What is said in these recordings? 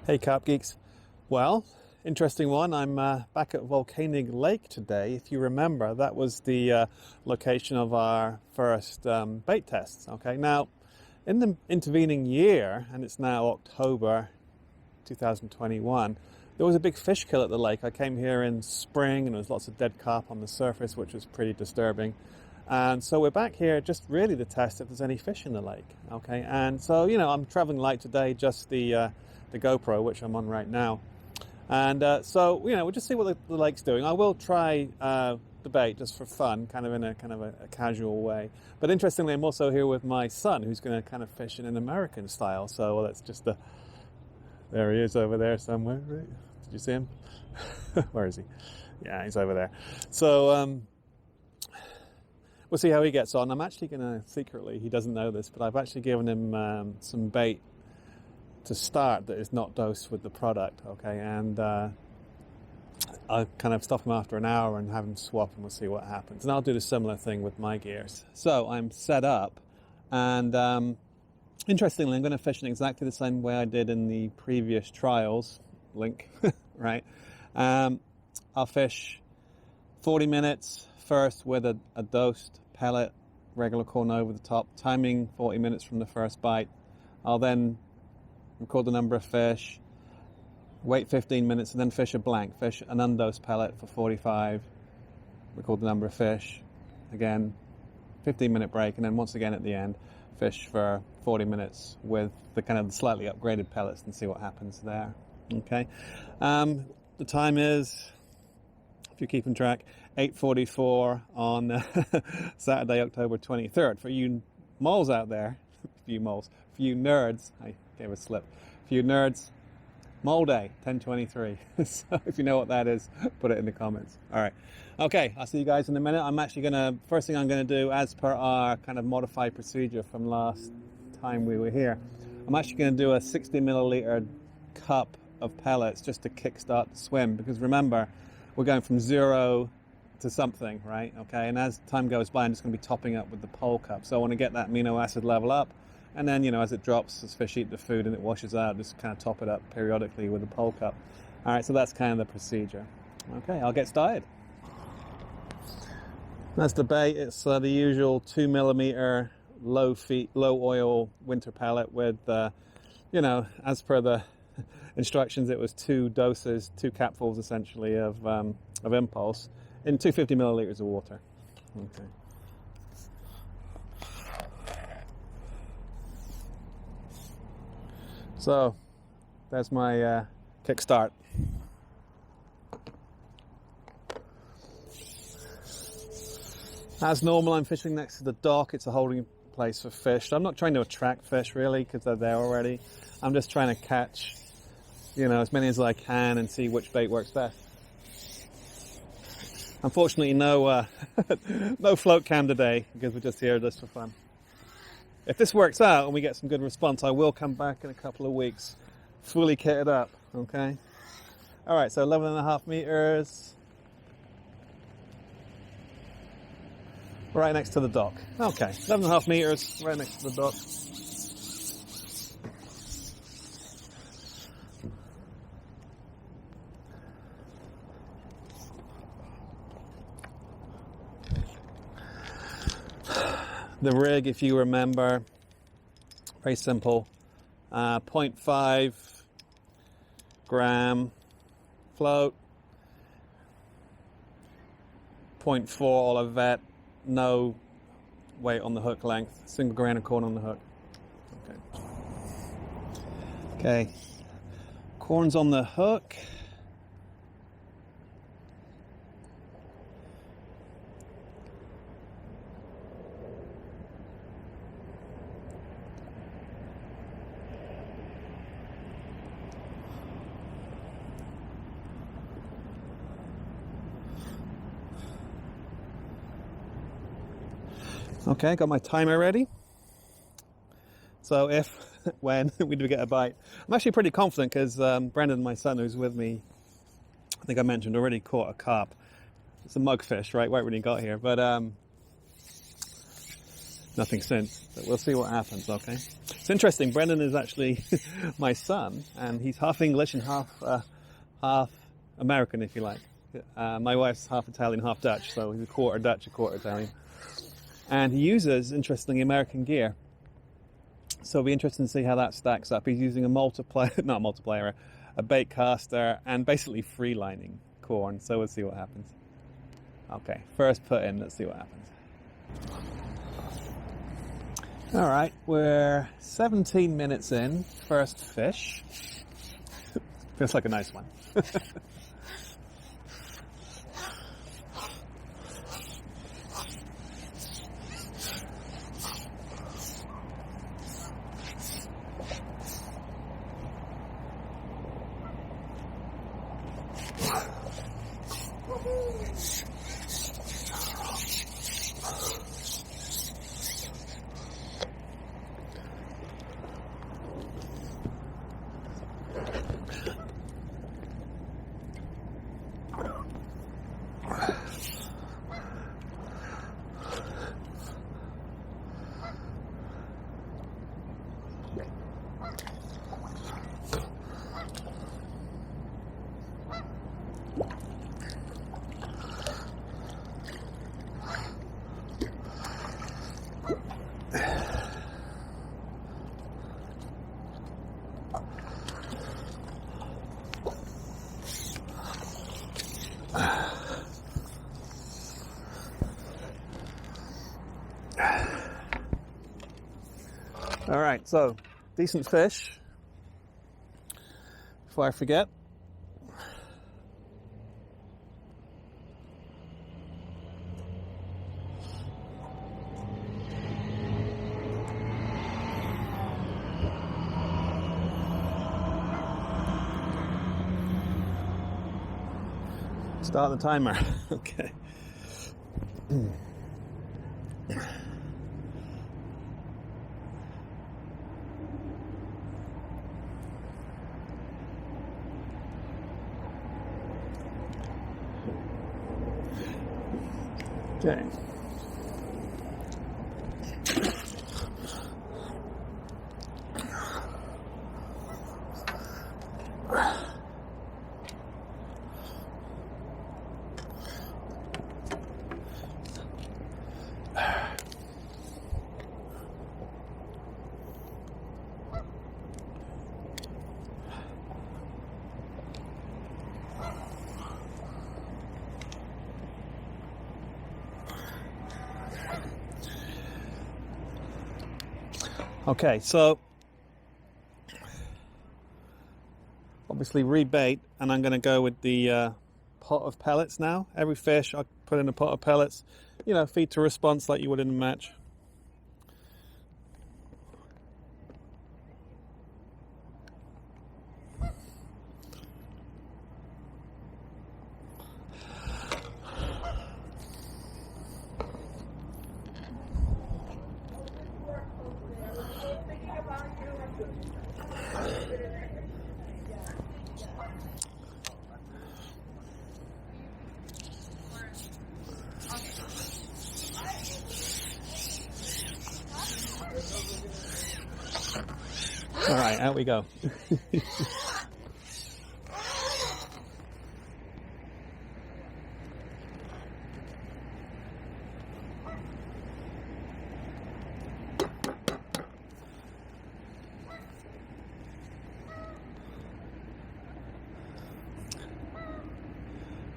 Hey Carp Geeks. Well, interesting one. I'm back at Volkening Lake today. If you remember, that was the location of our first bait tests. Okay, now in the intervening year, and it's now October 2021, there was a big fish kill at the lake. I came here in spring and there was lots of dead carp on the surface, which was pretty disturbing. And so we're back here just really to test if there's any fish in the lake. Okay, and so, I'm traveling light today, just the GoPro, which I'm on right now. And so, we'll just see what the lake's doing. I will try the bait just for fun, kind of in a casual way. But interestingly, I'm also here with my son, who's going to kind of fish in an American style. So that's just there he is over there somewhere. Right? Did you see him? Where is he? Yeah, he's over there. So we'll see how he gets on. I'm actually going to secretly, he doesn't know this, but I've actually given him some bait to start that is not dosed with the product, okay? And I'll kind of stop him after an hour and have him swap, and we'll see what happens. And I'll do the similar thing with my gears. So I'm set up, and interestingly, I'm going to fish in exactly the same way I did in the previous trials, link, right? I'll fish 40 minutes first with a dosed pellet, regular corn over the top, timing 40 minutes from the first bite. I'll then record the number of fish, wait 15 minutes, and then fish a blank. Fish an undosed pellet for 45, record the number of fish, again, 15-minute break, and then once again at the end, fish for 40 minutes with the kind of slightly upgraded pellets and see what happens there. Okay, the time is, if you're keeping track, 8:44 on Saturday, October 23rd. For you moles out there, for you nerds, I gave a slip. For you nerds, mole day, 10:23. So if you know what that is, put it in the comments. All right. Okay, I'll see you guys in a minute. I'm actually first thing I'm going to do, as per our kind of modified procedure from last time we were here, I'm actually going to do a 60 milliliter cup of pellets just to kickstart the swim, because remember, we're going from 0 to something, right? Okay, and as time goes by, I'm just going to be topping up with the pole cup. So I want to get that amino acid level up, and then, as it drops, as fish eat the food and it washes out, just kind of top it up periodically with the pole cup. All right, so that's kind of the procedure. Okay, I'll get started. That's the bait. It's the usual 2 millimeter low oil winter pellet with, as per the instructions, it was 2 doses, 2 capfuls essentially of impulse in 250 milliliters of water. Okay. So that's my kickstart. As normal, I'm fishing next to the dock. It's a holding place for fish. I'm not trying to attract fish really, because they're there already. I'm just trying to catch, as many as I can and see which bait works best. Unfortunately, no float cam today, because we're just here just for fun. If this works out and we get some good response, I will come back in a couple of weeks, fully kitted up, okay? All right, so 11.5 meters. Right next to the dock. Okay, 11.5 meters, right next to the dock. The rig, if you remember, very simple, 0.5 gram float, 0.4 Olivet, no weight on the hook length, single grain of corn on the hook. Okay, corn's on the hook. Okay, got my timer ready. So when we do get a bite, I'm actually pretty confident, because Brendan, my son, who's with me, I think I mentioned, already caught a carp. It's a mugfish, right when he got here. But Nothing since, but we'll see what happens, okay? It's interesting, Brendan is actually my son, and he's half English and half American, if you like. My wife's half Italian, half Dutch, so he's a quarter Dutch, a quarter Italian. And he uses, interestingly, American gear. So it'll be interesting to see how that stacks up. He's using a bait caster, and basically free lining corn, so we'll see what happens. Okay, first put in, let's see what happens. All right, we're 17 minutes in, first fish. Feels like a nice one. All right, so decent fish. Before I forget. Start the timer. Okay. Okay. Okay, so obviously rebait, and I'm going to go with the pot of pellets now. Every fish I put in a pot of pellets, you know, feed to response like you would in a match. All right, out we go.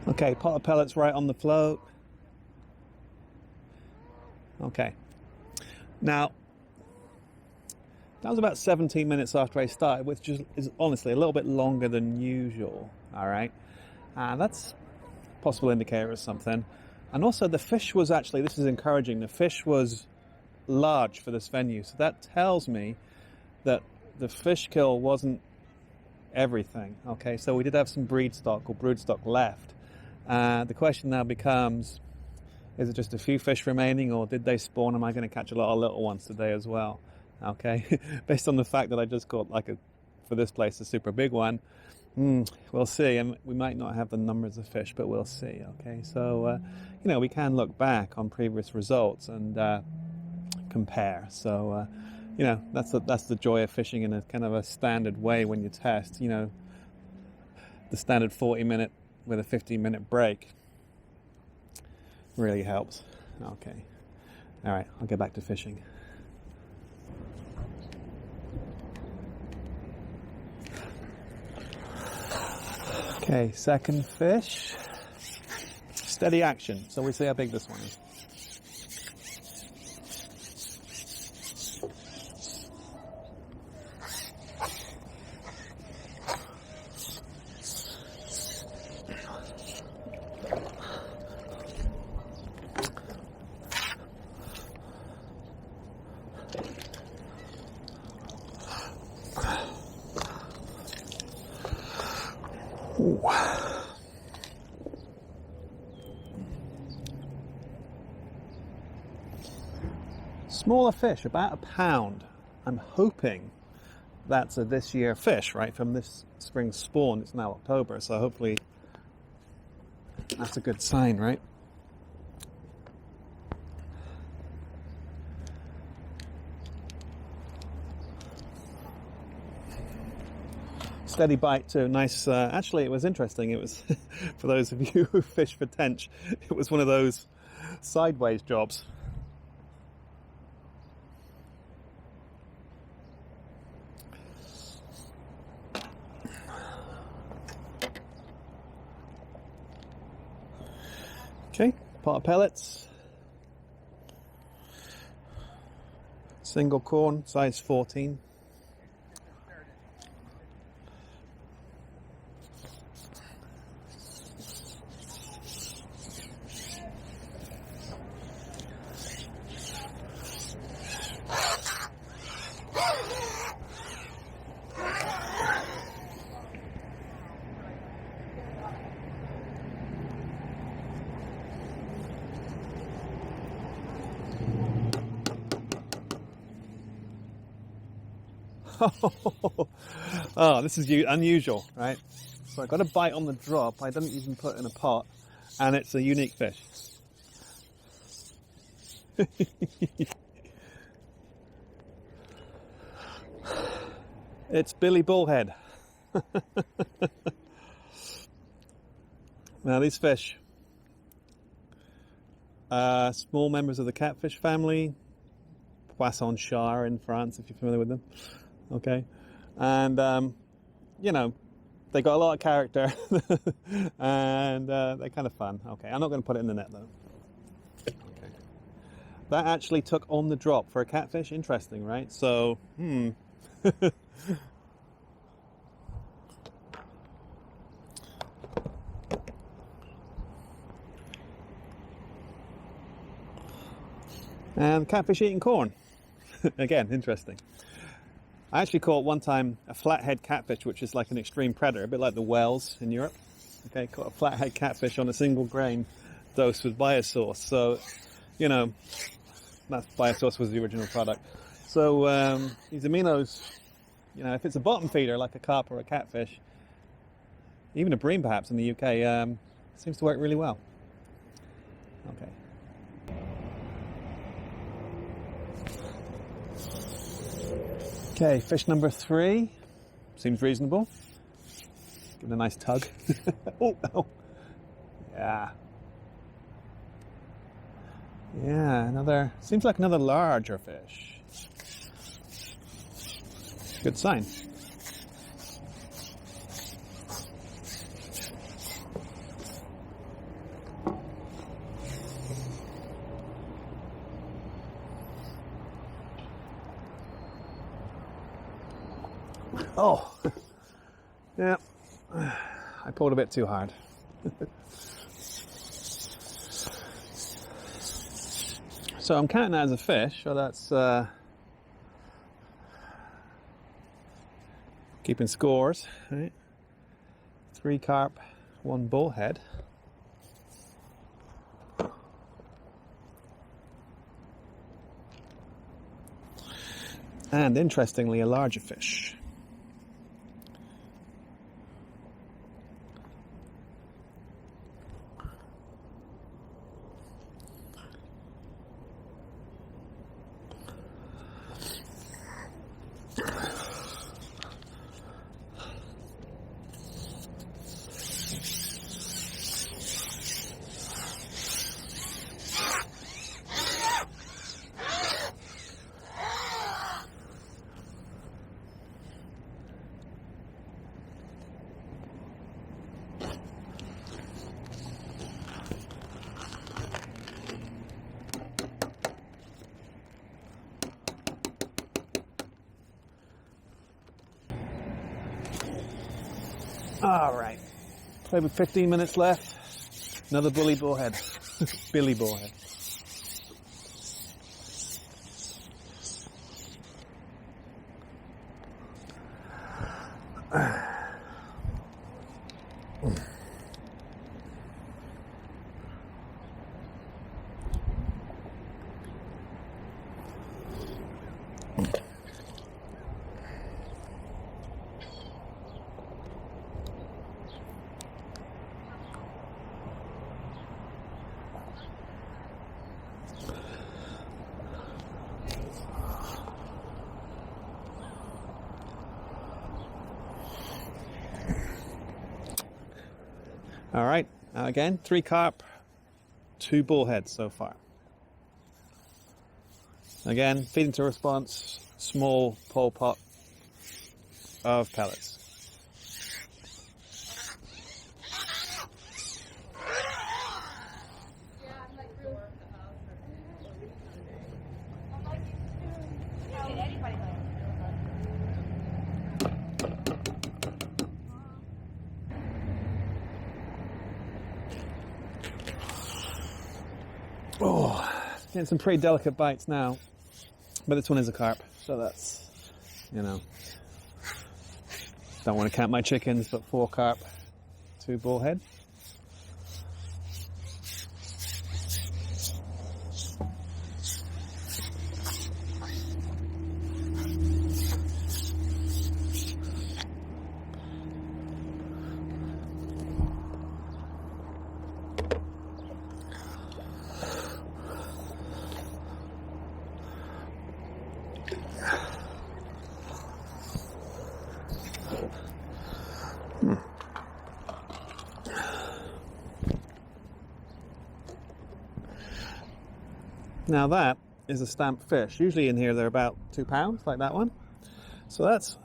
Okay, pot of pellets right on the float. Okay. Now, that was about 17 minutes after I started, which is honestly a little bit longer than usual, all right? That's a possible indicator of something. And also the fish was actually, this is encouraging, the fish was large for this venue. So that tells me that the fish kill wasn't everything, okay? So we did have some breed stock or brood stock left. The question now becomes, is it just a few fish remaining, or did they spawn? Am I going to catch a lot of little ones today as well? Okay, based on the fact that I just caught for this place, a super big one, we'll see. And we might not have the numbers of fish, but we'll see. Okay, so, we can look back on previous results and compare. So, you know, that's the joy of fishing in a kind of a standard way when you test. You know, the standard 40-minute with a 15-minute break really helps. Okay, all right, I'll get back to fishing. Okay, second fish. Steady action. So we see how big this one is. Ooh. Smaller fish, about a pound. I'm hoping that's a this year fish, right? From this spring's spawn. It's now October, so hopefully that's a good sign, right? Steady bite too. Nice. Actually, it was interesting. It was for those of you who fish for tench. It was one of those sideways jobs. Okay, pot of pellets. Single corn, size 14. Oh, this is unusual, right? So I got a bite on the drop. I didn't even put in a pot, and it's a unique fish. It's Billy Bullhead. Now these fish, small members of the catfish family, Poisson char in France, if you're familiar with them. Okay, and you know, they got a lot of character, and they're kind of fun. Okay, I'm not going to put it in the net though. Okay, that actually took on the drop for a catfish. Interesting, right? So, and catfish eating corn. Again, interesting. I actually caught one time a flathead catfish, which is like an extreme predator, a bit like the whales in Europe. Okay, caught a flathead catfish on a single grain dose with Biosource. So, you know, that Biosource was the original product. So these aminos, you know, if it's a bottom feeder like a carp or a catfish, even a bream perhaps in the UK, seems to work really well. Okay. Okay, fish number 3. Seems reasonable. Give it a nice tug. Oh. Yeah. Yeah, seems like another larger fish. Good sign. Oh, yeah, I pulled a bit too hard. So I'm counting that as a fish, so that's keeping scores, right? 3 carp, 1 bullhead. And interestingly, a larger fish. All right, probably 15 minutes left. Another bully bullhead, Billy bullhead. All right, now again, 3 carp, 2 bullheads so far. Again, feeding to response, small pole pot of pellets. Oh, getting some pretty delicate bites now, but this one is a carp, so that's, you know, don't want to count my chickens, but 4 carp, 2 bullhead. Now that is a stamped fish. Usually in here they're about 2 pounds, like that one. So that's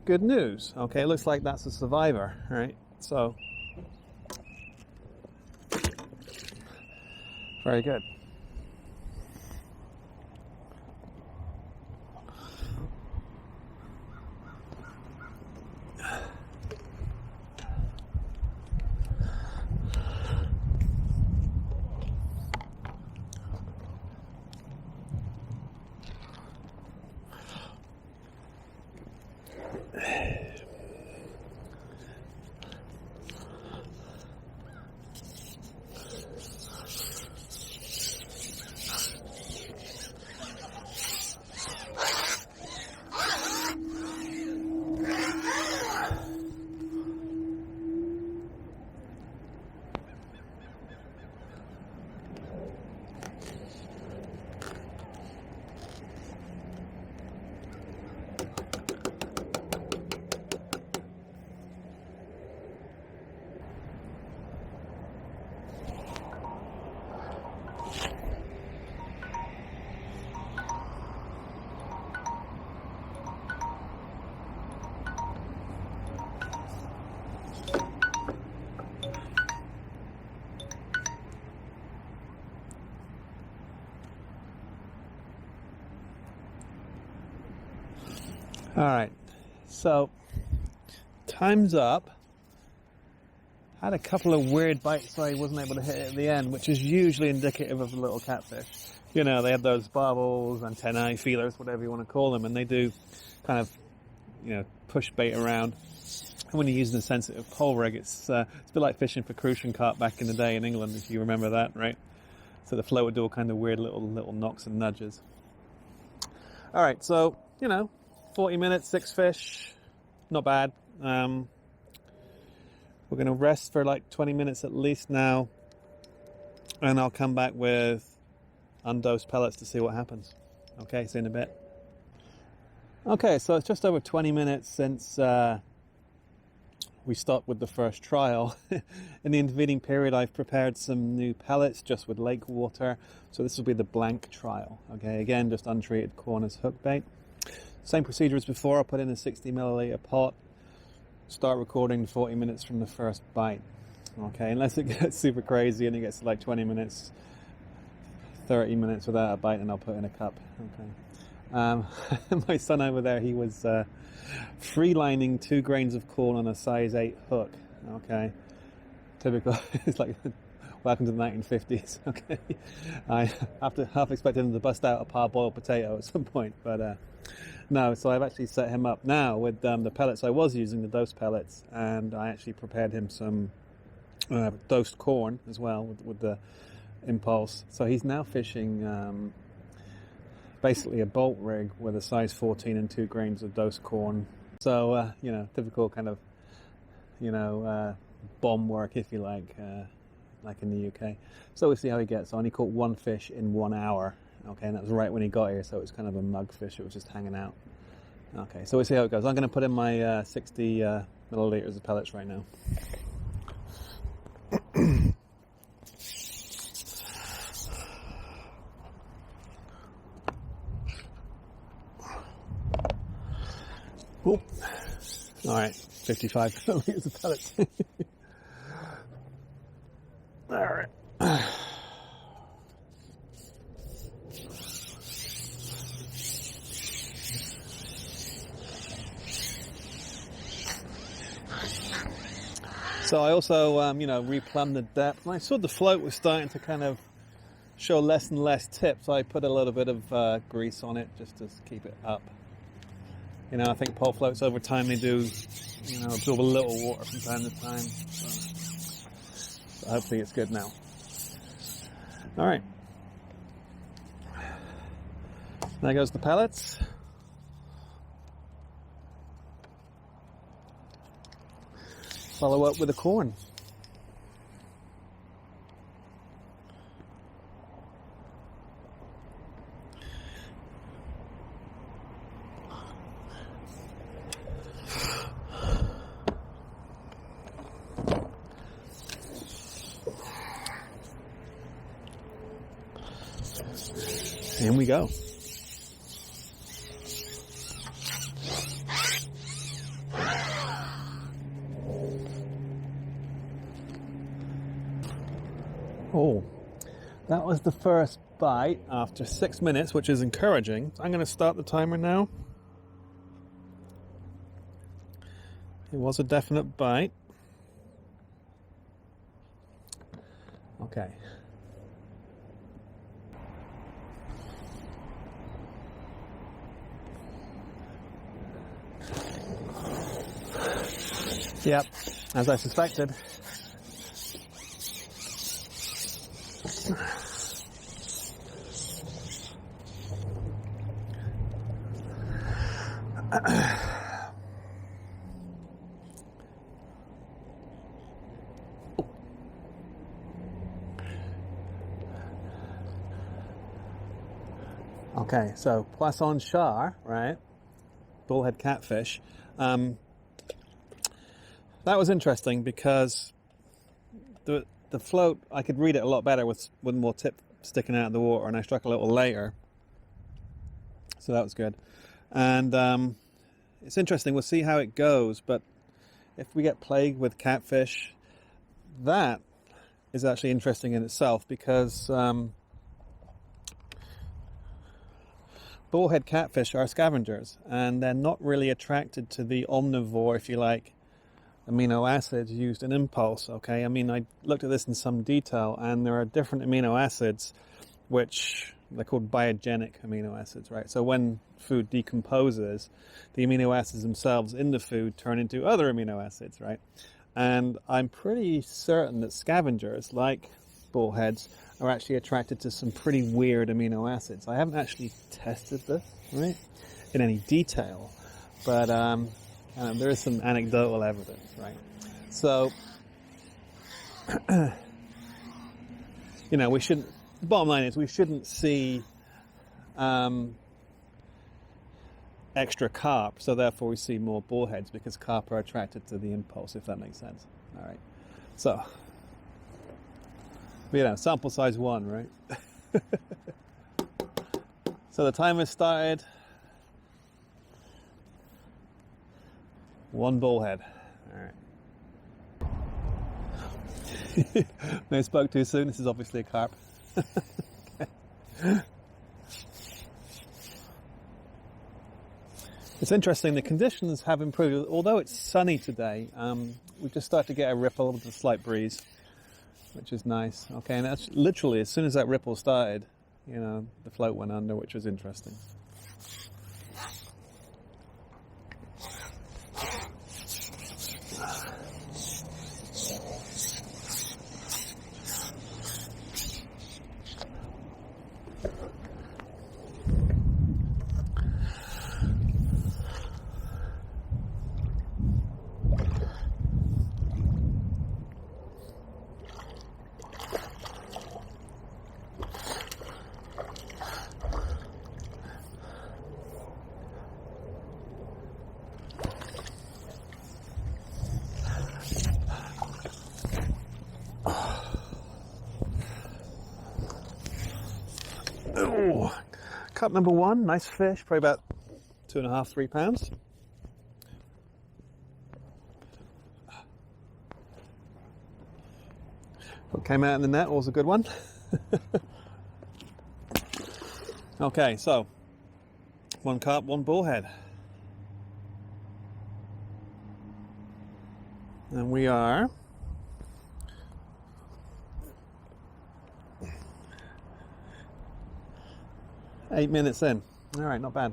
good news. Okay, it looks like that's a survivor, right? So, very good. All right, so time's up. Had a couple of weird bites so I wasn't able to hit it at the end, which is usually indicative of a little catfish. You know, they have those barbels, antennae, feelers, whatever you want to call them, and they do kind of, you know, push bait around. And when you're using a sensitive pole rig, it's a bit like fishing for crucian carp back in the day in England, if you remember that, right? So the float would do all kind of weird little knocks and nudges. All right, so, you know, 40 minutes, 6 fish, not bad. We're going to rest for like 20 minutes at least now, and I'll come back with undosed pellets to see what happens. Okay, see you in a bit. Okay, so it's just over 20 minutes since we stopped with the first trial. In the intervening period, I've prepared some new pellets just with lake water. So this will be the blank trial. Okay, again, just untreated corn as hook bait. Same procedure as before. I'll put in a 60 milliliter pot. Start recording 40 minutes from the first bite. Okay, unless it gets super crazy and it gets to like 20 minutes, 30 minutes without a bite, and I'll put in a cup. Okay. My son over there, he was free lining 2 grains of corn on a size 8 hook. Okay, typical. It's like welcome to the 1950s. Okay, I half expected him to bust out a parboiled potato at some point, but no. So I've actually set him up now with the pellets I was using, the dose pellets, and I actually prepared him some dosed corn as well with the impulse. So he's now fishing basically a bolt rig with a size 14 and 2 grains of dosed corn. So you know, typical kind of, you know, bomb work, if you like in the UK. So we'll see how he gets on. He caught 1 fish in 1 hour. Okay, and that was right when he got here, so it was kind of a mug fish. It was just hanging out. Okay, so we'll see how it goes. I'm going to put in my 60 milliliters of pellets right now. Cool. All right, 55 milliliters of pellets. All right. So I also, you know, replumbed the depth. And I saw the float was starting to kind of show less and less tip, so I put a little bit of grease on it just to keep it up. You know, I think pole floats over time, they do, you know, absorb a little water from time to time. So hopefully it's good now. All right. There goes the pellets. Follow up with the corn. In we go. Oh, that was the first bite after 6 minutes, which is encouraging. I'm going to start the timer now. It was a definite bite. Okay. Yep, as I suspected. Okay, so Poisson char, right? Bullhead catfish. That was interesting because the float, I could read it a lot better with more tip sticking out of the water, and I struck a little later. So that was good. And it's interesting, we'll see how it goes, but if we get plagued with catfish, that is actually interesting in itself because bullhead catfish are scavengers, and they're not really attracted to the omnivore, if you like, amino acids used in impulse. Okay, I mean, I looked at this in some detail, and there are different amino acids which they're called biogenic amino acids, right? So when food decomposes, the amino acids themselves in the food turn into other amino acids, right? And I'm pretty certain that scavengers like bullheads are actually attracted to some pretty weird amino acids. I haven't actually tested this, right, in any detail, but there is some anecdotal evidence, right? So, you know, we shouldn't, the bottom line is we shouldn't see extra carp, so therefore we see more bullheads because carp are attracted to the impulse, if that makes sense. All right. So, you know, sample size 1, right? So the timer started. 1 bullhead. All right. No, spoke too soon. This is obviously a carp. Okay. It's interesting, the conditions have improved. Although it's sunny today, we've just started to get a ripple with a slight breeze, which is nice. Okay, and that's literally, as soon as that ripple started, you know, the float went under, which was interesting. Oh, cut number one, nice fish, probably about 2.5, 3 pounds. What came out in the net was a good one. Okay, so 1 carp, 1 bullhead. And we are eight minutes in. All right, not bad.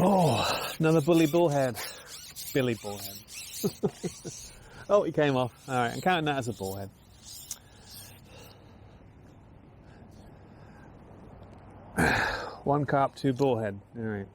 Oh, another bullhead. Billy bullhead. Oh, he came off. All right, I'm counting that as a bullhead. One carp, 2 bullhead. All right.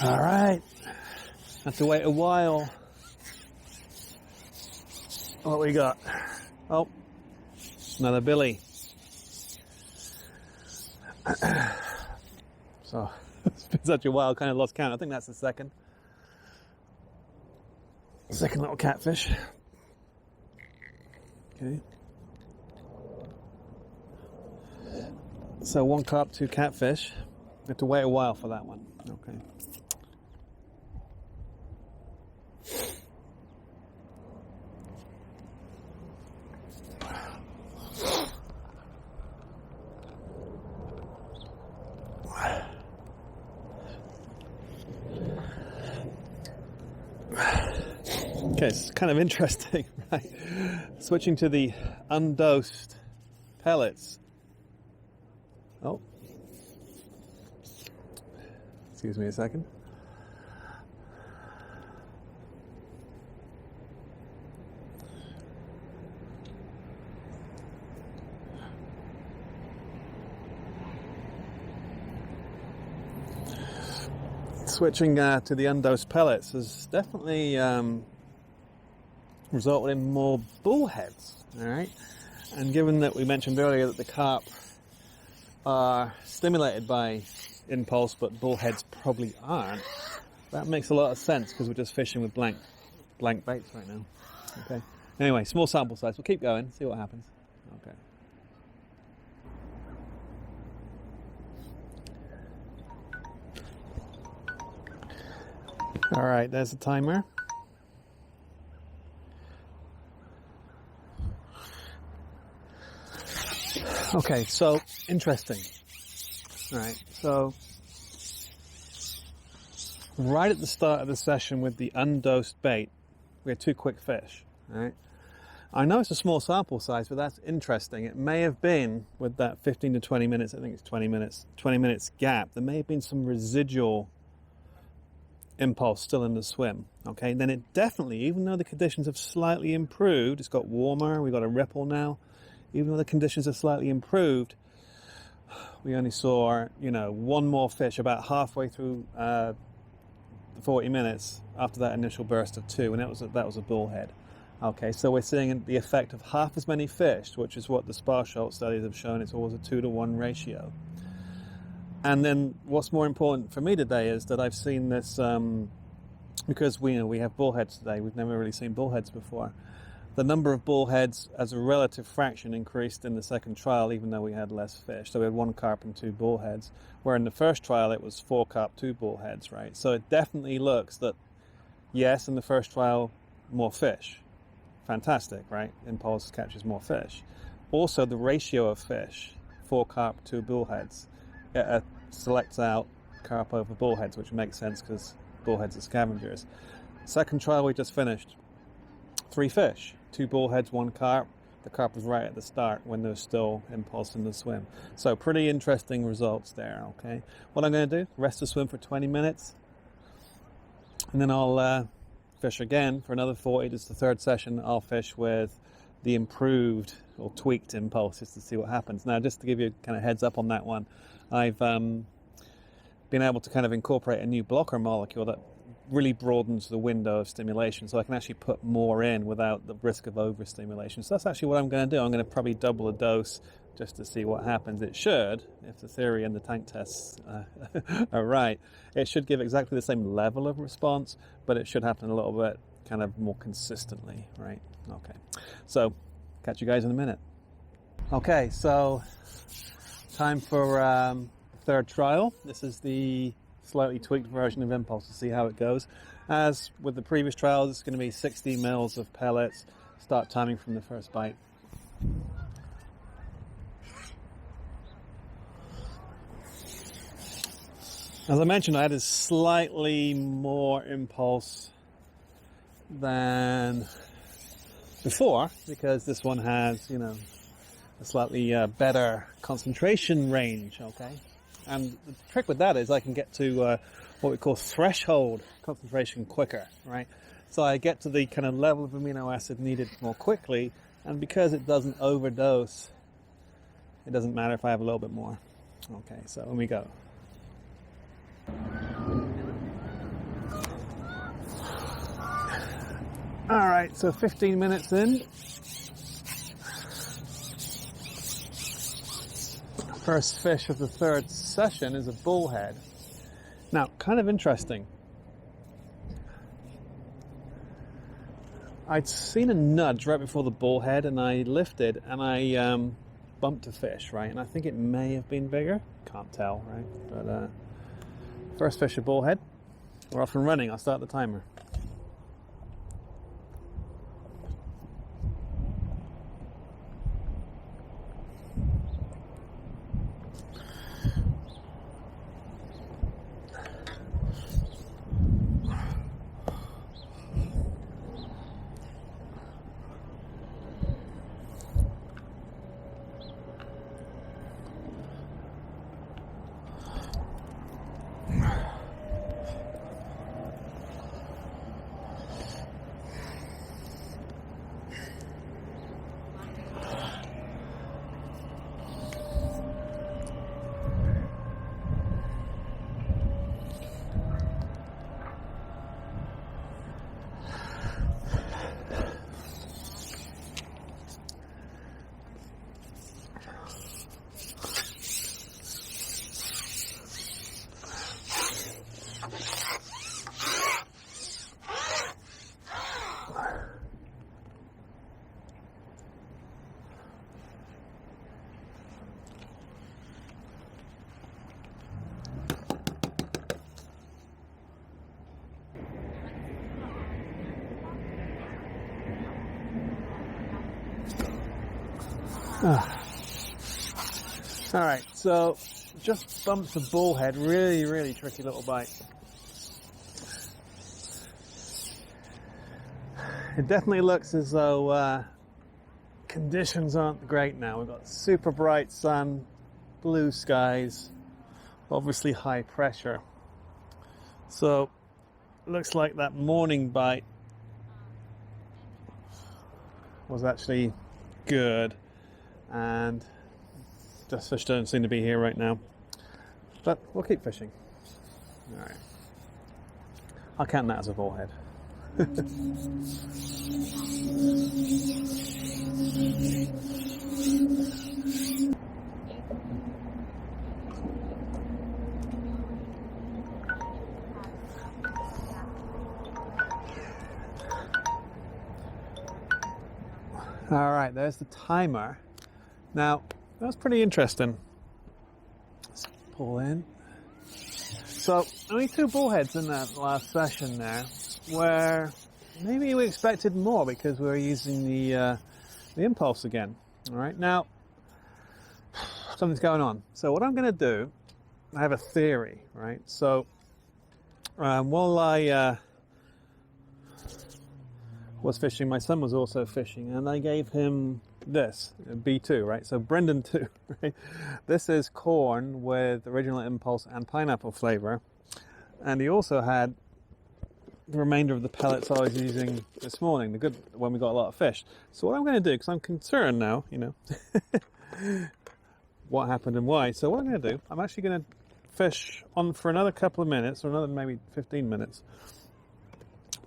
All right, have to wait a while. What we got? Oh, another Billy. So it's been such a while, kind of lost count. I think that's the second little catfish. Okay. So 1 carp, 2 catfish. Have to wait a while for that one. Okay. Okay, it's kind of interesting, right? Switching to the undosed pellets. Oh. Excuse me a second. Switching to the undosed pellets has definitely resulted in more bullheads, all right? And given that we mentioned earlier that the carp are stimulated by impulse, but bullheads probably aren't. That makes a lot of sense because we're just fishing with blank baits right now. Okay. Anyway, small sample size. We'll keep going, see what happens. Okay. All right, there's the timer. Okay, so interesting. All right, so right at the start of the session with the undosed bait, we had 2 quick fish. All right, I know it's a small sample size, but that's interesting. It may have been with that 15 to 20 minutes. I think it's 20 minutes gap. There may have been some residual impulse still in the swim. Okay, then it definitely, even though the conditions have slightly improved, it's got warmer. We got a ripple now. Even though the conditions have slightly improved, we only saw, 1 more fish about halfway through the 40 minutes after that initial burst of 2, and that was a bullhead. Okay, so we're seeing the effect of half as many fish, which is what the Sparschultz studies have shown. It's always a 2-to-1 ratio. And then what's more important for me today is that I've seen this, because we have bullheads today. We've never really seen bullheads before. The number of bullheads as a relative fraction increased in the second trial, even though we had less fish. So we had 1 carp and 2 bullheads, where in the first trial it was 4 carp, 2 bullheads, right? So it definitely looks that, yes, in the first trial, more fish. Fantastic, right? Impulse catches more fish. Also, the ratio of fish, 4 carp, 2 bullheads, selects out carp over bullheads, which makes sense because bullheads are scavengers. Second trial we just finished, 3 fish, 2 bullheads, 1 carp. The carp was right at the start when there was still impulse in the swim. So pretty interesting results there, okay? What I'm going to do, rest the swim for 20 minutes, and then I'll fish again for another 40. This is the third session. I'll fish with the improved or tweaked impulses to see what happens. Now, just to give you kind of heads up on that one, I've been able to kind of incorporate a new blocker molecule that really broadens the window of stimulation, so I can actually put more in without the risk of overstimulation. So that's actually what I'm going to do. I'm going to probably double the dose just to see what happens. It should, if the theory and the tank tests are right, it should give exactly the same level of response, but it should happen a little bit kind of more consistently, right? Okay, so catch you guys in a minute. Okay, so time for third trial. This is the slightly tweaked version of impulse to see how it goes. As with the previous trials, it's going to be 60 mils of pellets. Start timing from the first bite. As I mentioned, I had slightly more impulse than before because this one has, a slightly better concentration range, okay? And the trick with that is I can get to what we call threshold concentration quicker, right? So I get to the kind of level of amino acid needed more quickly, and because it doesn't overdose, it doesn't matter if I have a little bit more. Okay, so when we go. All right, so 15 minutes in. First fish of the third session is a bullhead. Now, kind of interesting. I'd seen a nudge right before the bullhead, and I lifted, and I bumped a fish, right? And I think it may have been bigger. Can't tell, right? But first fish, a bullhead. We're off and running. I'll start the timer. All right, so just bumped the bullhead. Really, really tricky little bite. It definitely looks as though conditions aren't great now. We've got super bright sun, blue skies, obviously high pressure. So it looks like that morning bite was actually good, and just fish don't seem to be here right now. But we'll keep fishing. All right. I'll count that as a bullhead. All right, there's the timer. Now, that was pretty interesting. Let's pull in. So, only 2 bullheads in that last session there, where maybe we expected more because we were using the impulse again. All right, now, something's going on. So what I'm going to do, I have a theory, right? So, while I was fishing, my son was also fishing, and I gave him this, B2, right? So Brendan 2, right? This is corn with original impulse and pineapple flavor. And he also had the remainder of the pellets I was using this morning, the good when we got a lot of fish. So what I'm going to do, because I'm concerned now, you know, what happened and why. So what I'm going to do, I'm actually going to fish on for another couple of minutes, or another maybe 15 minutes,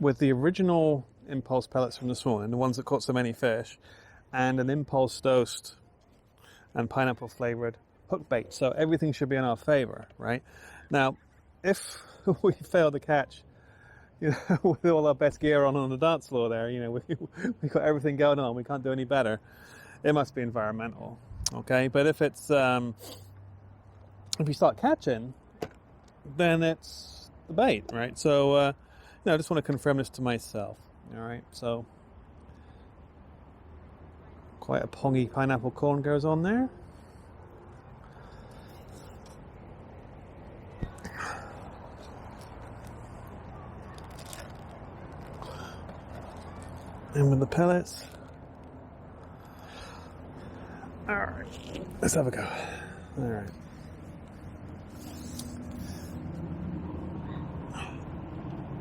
with the original impulse pellets from this morning, the ones that caught so many fish, and an impulse dosed and pineapple flavored hook bait. So everything should be in our favor, right? Now, if we fail to catch, you know, with all our best gear on the dance floor there, you know, we got everything going on, we can't do any better, it must be environmental, okay? But if it's, if we start catching, then it's the bait, right? So, you know, I just want to confirm this to myself. All right, so quite a pongy pineapple corn goes on there. And with the pellets. All right, let's have a go. All right.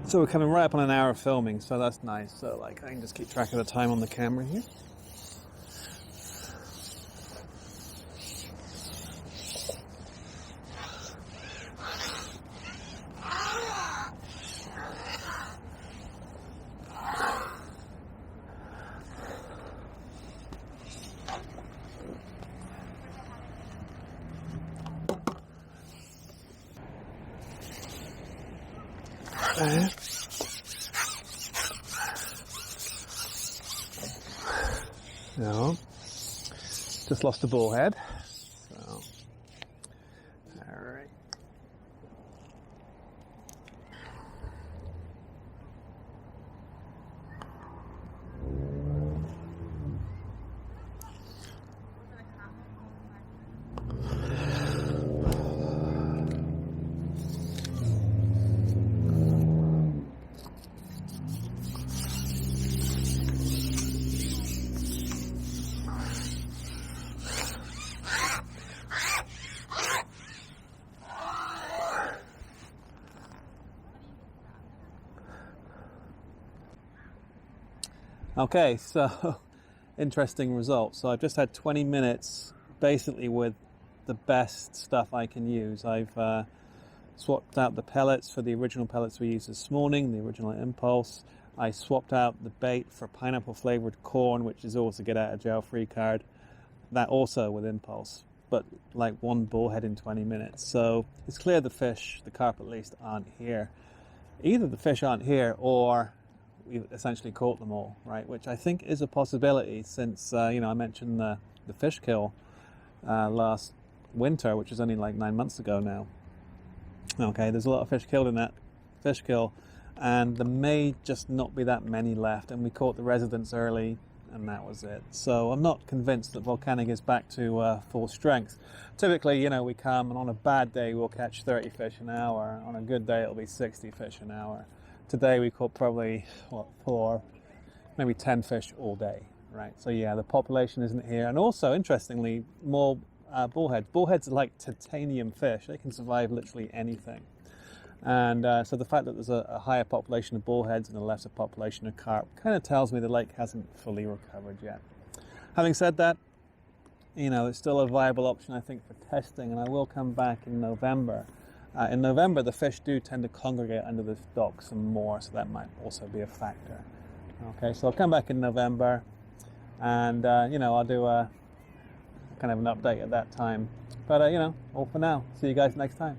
So we're coming right up on an hour of filming, so that's nice. So like I can just keep track of the time on the camera here. No, just lost a bullhead. So, all right. Okay, so interesting results. So I've just had 20 minutes basically with the best stuff I can use. I've swapped out the pellets for the original pellets we used this morning, the original impulse. I swapped out the bait for pineapple flavored corn, which is also get out of jail free card. That also with impulse, but like 1 bullhead in 20 minutes. So it's clear the fish, the carp at least, aren't here. Either the fish aren't here or we've essentially caught them all, right? Which I think is a possibility since, you know, I mentioned the fish kill last winter, which was only like 9 months ago now. Okay, there's a lot of fish killed in that fish kill, and there may just not be that many left, and we caught the residents early, and that was it. So I'm not convinced that Volkening is back to full strength. Typically, you know, we come and on a bad day we'll catch 30 fish an hour. On a good day it'll be 60 fish an hour. Today we caught probably, what, 4, maybe 10 fish all day, right? So yeah, the population isn't here. And also, interestingly, more bullheads. Bullheads are like titanium fish. They can survive literally anything. And so the fact that there's a higher population of bullheads and a lesser population of carp kind of tells me the lake hasn't fully recovered yet. Having said that, you know, it's still a viable option, I think, for testing, and I will come back in November. In November, the fish do tend to congregate under the dock some more, so that might also be a factor. Okay, so I'll come back in November, and, you know, I'll do a kind of an update at that time. But, you know, all for now. See you guys next time.